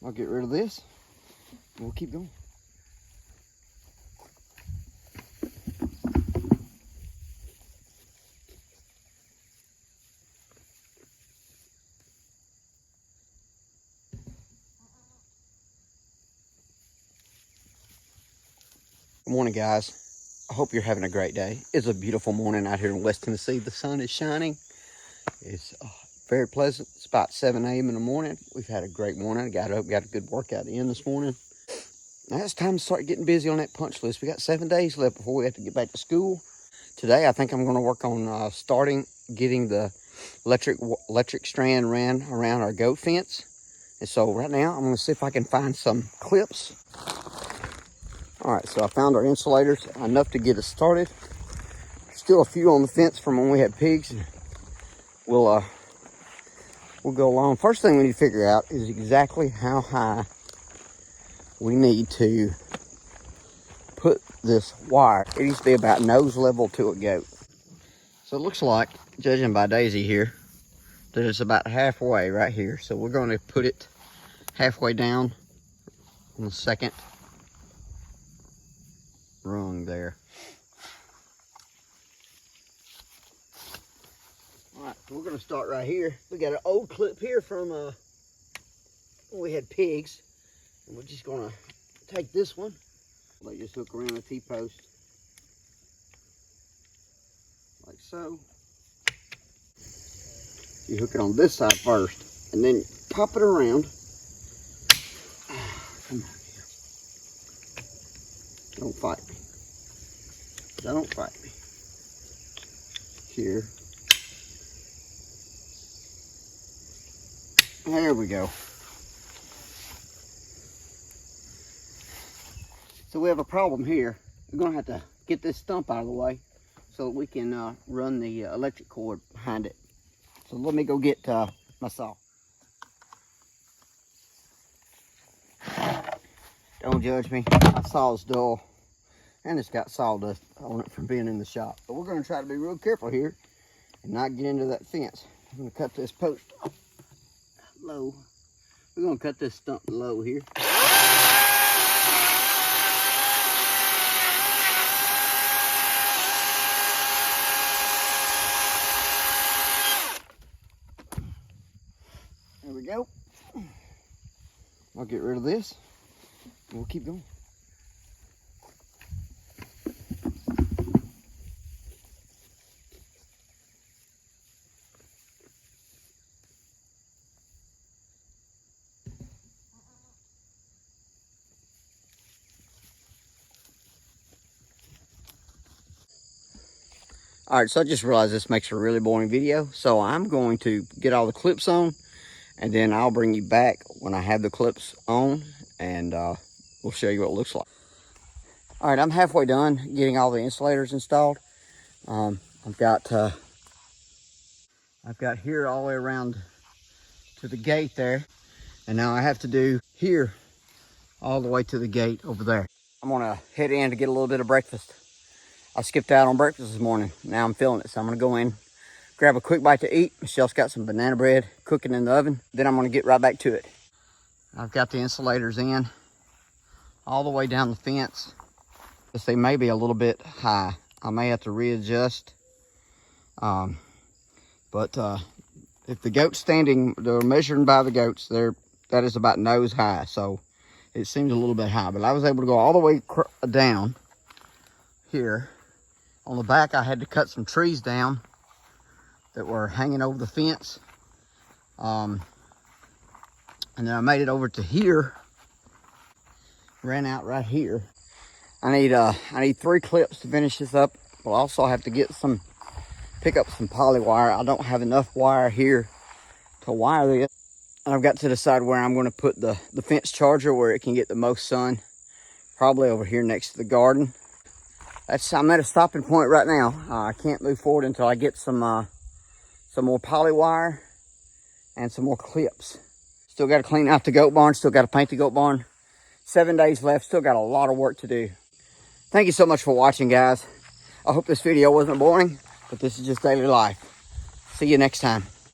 I'll get rid of this. We'll keep going. Good morning, guys. I hope you're having a great day. It's a beautiful morning out here in West Tennessee. The sun is shining. It's very pleasant. It's about 7 a.m. in the morning. We've had a great morning. Got up, got a good workout in this morning. Now it's time to start getting busy on that punch list. We got 7 days left before we have to get back to school. Today, I think I'm going to work on starting getting the electric strand ran around our goat fence. And so right now, I'm going to see if I can find some clips. All right, so I found our insulators, enough to get us started. Still a few on the fence from when we had pigs. We'll go along. First thing we need to figure out is exactly how high we need to put this wire. It needs to be about nose level to a goat. So it looks like, judging by Daisy here, that it's about halfway right here. So we're going to put it halfway down on the second rung there. All right, we're going to start right here. We got an old clip here from when we had pigs. And we're just going to take this one. Like just hook around a T-post. Like so. You hook it on this side first. And then pop it around. Come on here. Don't fight me. Don't fight me. Here. There we go. So we have a problem here. We're gonna have to get this stump out of the way so that we can run the electric cord behind it. So let me go get my saw. Don't judge me, my saw's dull. And it's got sawdust on it from being in the shop. But we're gonna try to be real careful here and not get into that fence. I'm gonna cut this post low. We're gonna cut this stump low here. There we go. I'll get rid of this and we'll keep going. All right, so I just realized this makes a really boring video. So I'm going to get all the clips on and then I'll bring you back when I have the clips on and we'll show you what it looks like. All right, I'm halfway done getting all the insulators installed. I've got here all the way around to the gate there. And now I have to do here all the way to the gate over there. I'm gonna head in to get a little bit of breakfast. I skipped out on breakfast this morning. Now I'm feeling it, so I'm gonna go in, grab a quick bite to eat. Michelle's got some banana bread cooking in the oven. Then I'm gonna get right back to it. I've got the insulators in all the way down the fence. They may be a little bit high. I may have to readjust. But if the goat's standing, they're measuring by the goats, that is about nose high. So it seems a little bit high, but I was able to go all the way down here. On the back, I had to cut some trees down that were hanging over the fence. And then I made it over to here, ran out right here. I need 3 clips to finish this up. We'll also have to pick up some poly wire. I don't have enough wire here to wire this. And I've got to decide where I'm going to put the fence charger where it can get the most sun. Probably over here next to the garden. I'm at a stopping point right now. I can't move forward until I get some more poly wire and some more clips. Still got to clean out the goat barn. Still got to paint the goat barn. 7 days left. Still got a lot of work to do. Thank you so much for watching, guys. I hope this video wasn't boring, but this is just daily life. See you next time.